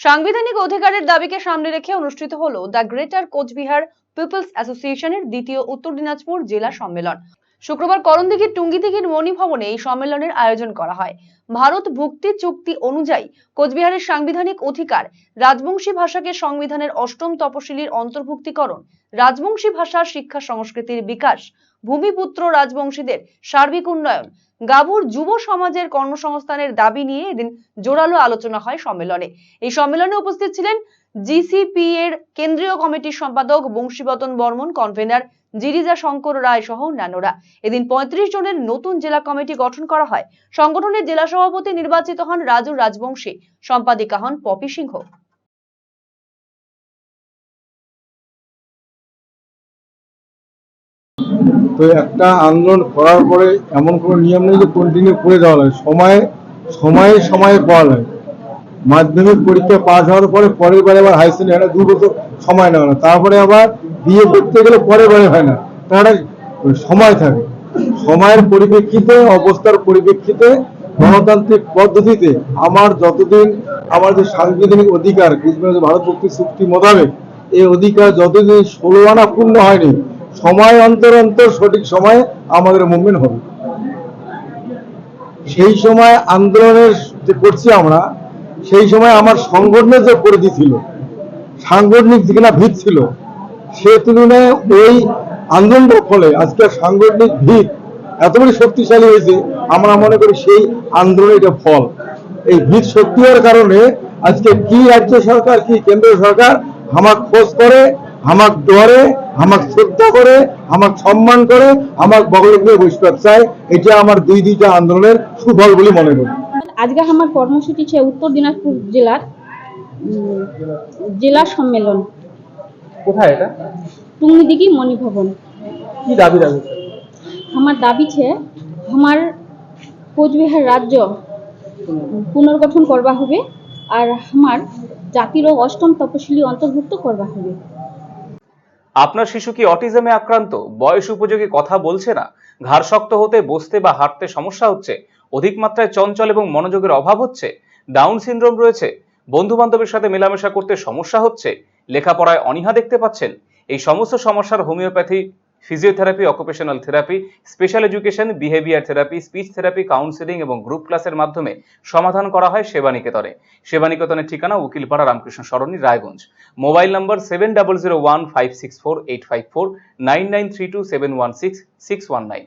সাংবিধানিক অধিকারের দাবিকে সামনে রেখে অনুষ্ঠিত হলো দ্য গ্রেটার কোচবিহার পিপলস অ্যাসোসিয়েশনের দ্বিতীয় উত্তর দিনাজপুর জেলা সম্মেলন। শুক্রবার করণদিঘির টুঙ্গিদিঘির মণি ভবনে এই সম্মেলনের আয়োজন করা হয়। ভারত ভুক্তি চুক্তি অনুযায়ী কোচবিহারের সাংবিধানিক অধিকার রাজবংশী ভাষাকে সংবিধানের অষ্টম তপশিলির অন্তর্ভুক্তিকরণ, রাজবংশী ভাষার শিক্ষা সংস্কৃতির বিকাশ, ভূমিপুত্র রাজবংশীদের সার্বিক উন্নয়ন, গাভুর যুব সমাজের কর্মসংস্থানের দাবি নিয়ে এদিন জোরালো আলোচনা হয় সম্মেলনে। এই সম্মেলনে উপস্থিত ছিলেন জিসিপি এর কেন্দ্রীয় কমিটির সম্পাদক বংশীবদন বর্মন, কনভেনার জিরিজা শঙ্কর রায় সহ অন্যান্যরা। এদিন ৩৫ জনের নতুন জেলা কমিটি গঠন করা হয়। সংগঠনের জেলা সভাপতি নির্বাচিত হন রাজু রাজবংশী, সম্পাদিকা হন পপি সিংহ। তো একটা আন্দোলন করার পরে এমন কোনো নিয়ম নেই যে কন্টিনিউ করে যাওয়া লাগে, সময়ে পড়া লাগে। মাধ্যমিক পরীক্ষা পাস হওয়ার পরে পরের বারে আবার হাই সেকেন্ডারি হয় না, 2 বছর সময় নেওয়া না। তারপরে আবার বিয়ে করতে গেলে পরের বারে হয় না, তার সময় থাকে। সময়ের পরিপ্রেক্ষিতে, অবস্থার পরিপ্রেক্ষিতে, গণতান্ত্রিক পদ্ধতিতে আমার যতদিন আমার যে সাংবিধানিক অধিকার ভারত ভুক্তি চুক্তি মোতাবেক এই অধিকার যতদিন 16 আনা পূর্ণ হয়নি, সময় অন্তর অন্তর সঠিক সময়ে আমাদের মুভমেন্ট হবে। সেই সময় আন্দোলনের যে করছি আমরা, সেই সময় আমার সংগঠনের যে পরিধি ছিল, সাংগঠনিক দিকে না ভিত ছিল, সে তুলনায় ওই আন্দোলনের ফলে আজকে সাংগঠনিক ভিত এত বেশি শক্তিশালী হয়েছে। আমরা মনে করি সেই আন্দোলনের এটা ফল। এই ভিত শক্তি হওয়ার কারণে আজকে কি রাজ্য সরকার কি কেন্দ্র সরকার আমাকে খোঁজ করে, আমাকে ডরে, আমাকে শ্রদ্ধা করে, আমাকে সম্মান করে, আমাকে বগলে নিয়ে বসতে চায়। এটা আমার দুইটা আন্দোলনের সুফল বলে মনে করি। আজকে আমার কর্মসূচি ছে উত্তর দিনাজপুর জেলার জেলা সম্মেলন। কোথায় এটা? টুঙ্গিদিঘি মণি ভবন। কি দাবি রাখবে? আমার দাবি ছে আমার কোচবিহার রাজ্য পুনর্গঠন করবা হবে আর আমার জাতির অষ্টম তপশিলি অন্তর্ভুক্ত করবা হবে। আপনার শিশু কি অটিজমে আক্রান্ত? বয়স উপযোগী কথা বলছে না, ঘাড় শক্ত হতে, বসতে বা হাঁটতে সমস্যা হচ্ছে, অধিক মাত্রায় চঞ্চল এবং মনোযোগের অভাব হচ্ছে, ডাউন সিনড্রোম রয়েছে, বন্ধু বান্ধবের সাথে মেলামেশা করতে সমস্যা হচ্ছে, লেখাপড়ায় অনীহা দেখতে পাচ্ছেন? এই সমস্ত সমস্যার homeopathy, physiotherapy, occupational therapy, special education, behaviour therapy, speech therapy, counselling এবং গ্রুপ ক্লাসের মাধ্যমে সমাধান করা হয় সেবানিকেতনে। সেবানিকেতনের ঠিকানা উকিলপাড়া রামকৃষ্ণ সরণি, রায়গঞ্জ। Mobile number 7001564854, 9932716619।